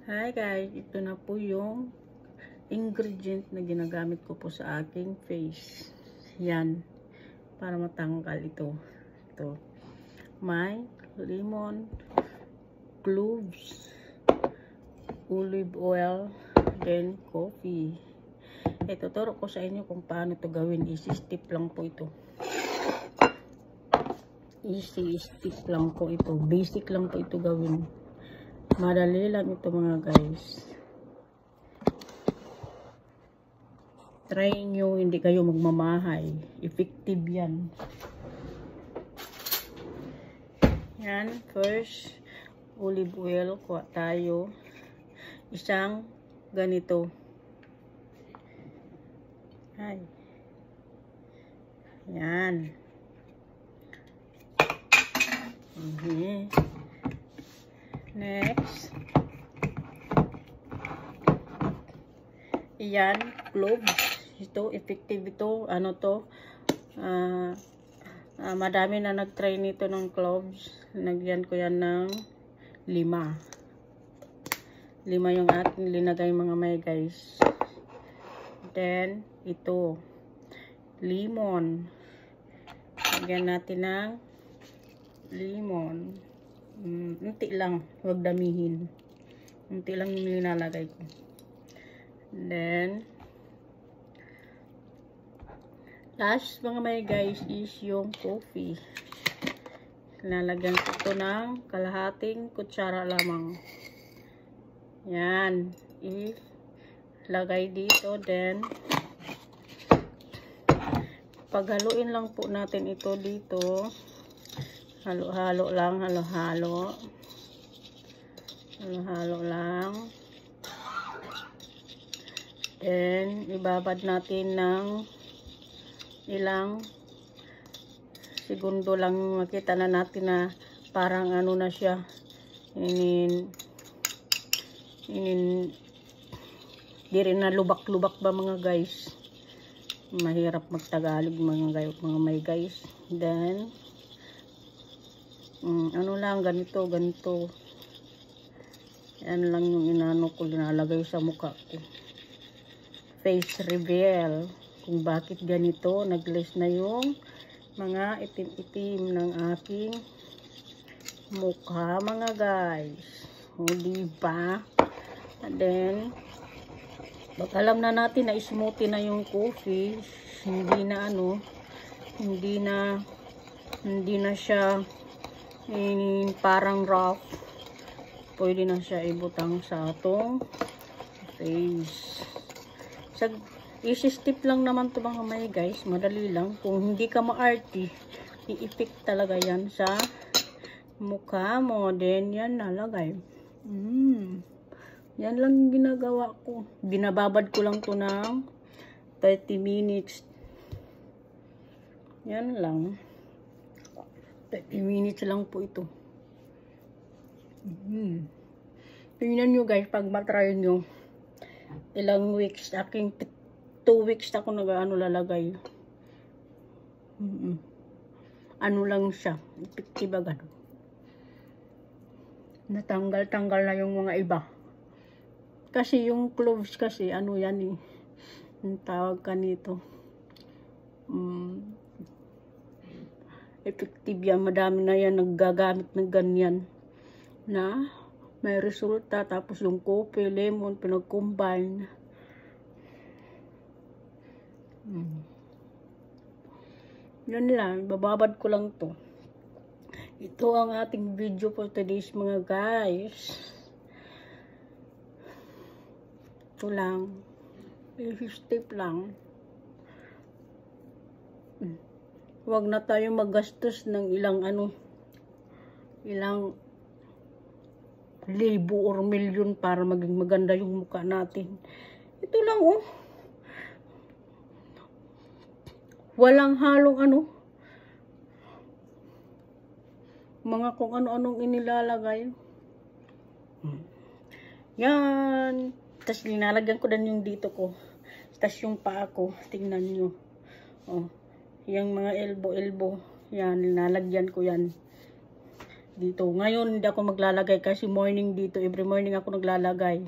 Hi guys, ito na po yung ingredient na ginagamit ko po sa aking face. Yan, para matanggal ito. Ito. May lemon, cloves, olive oil, then coffee. Tuturo ko sa inyo kung paano ito gawin. Easy step lang po ito. Easy step lang po ito. Basic lang po ito gawin. Madali lang ito mga guys. Try nyo, hindi kayo magmamahay. Effective yan. Yan, first, olive oil. Kuha tayo. Isang ganito. Ay. Yan. Next. Yan, cloves. Ito, effective ito. Ano to? Madami na nag-try nito ng cloves. Nagyan ko yan ng 5. 5 yung ating linagay mga may guys. Then, ito. Lemon. Lagyan natin ng lemon. Unti lang. Huwag damihin. Unti lang yung nilalagay ko. Then, last mga may guys is yung coffee. Lalagyan ko ito ng kalahating kutsara lamang. Yan. Ilagay dito. Then, paghaluin lang po natin ito dito. Halo-halo lang. Halo-halo. Halo-halo lang. Then, ibabad natin ng ilang segundo lang. Makita na natin na parang ano na siya. Di rin na lubak-lubak ba mga guys. Mahirap magtagalog mga may guys. Then, ano lang, ganito. Yan lang yung inano ko, linalagay sa mukha ko. Face reveal. Kung bakit ganito, nag-less na yung mga itim-itim ng aking mukha mga guys. O diba? And then, pag alam na natin na smoothie na yung coffee, hindi na siya parang rough, pwede na siya ibutang sa atong face. Easy step lang naman to mga may guys, madali lang. Kung hindi ka maarte, i-effect talaga yan sa mukha mo. Then yan nalagay. Yan lang ginagawa ko. Binababad ko lang to ng 30 minutes. Yan lang. 30 minutes lang po ito. Tingnan nyo guys, pag matry nyo, ilang weeks, 2 weeks ako lalagay. Ano lang siya, effective agad. Natanggal-tanggal na yung mga iba. Kasi yung cloves kasi, ano yan yung tawag ka nito. Effective yan, madami na yan naggagamit ng ganyan. Na may resulta. Tapos yung coffee, lemon, pinag-combine. Yan lang, bababad ko lang to. Ito ang ating video for today's mga guys. Ito lang. Easy step lang. Huwag na tayo maggastos ng ilang libo or milyon para maging maganda yung mukha natin. Ito lang walang halong mga kung ano-anong inilalagay. Yan. Tapos linalagyan ko din yung dito ko. Tapos yung paa ko. Tingnan nyo. Yung mga elbow. Yan, linalagyan ko yan. dito. Ngayon, hindi ako maglalagay kasi morning dito. Every morning ako naglalagay.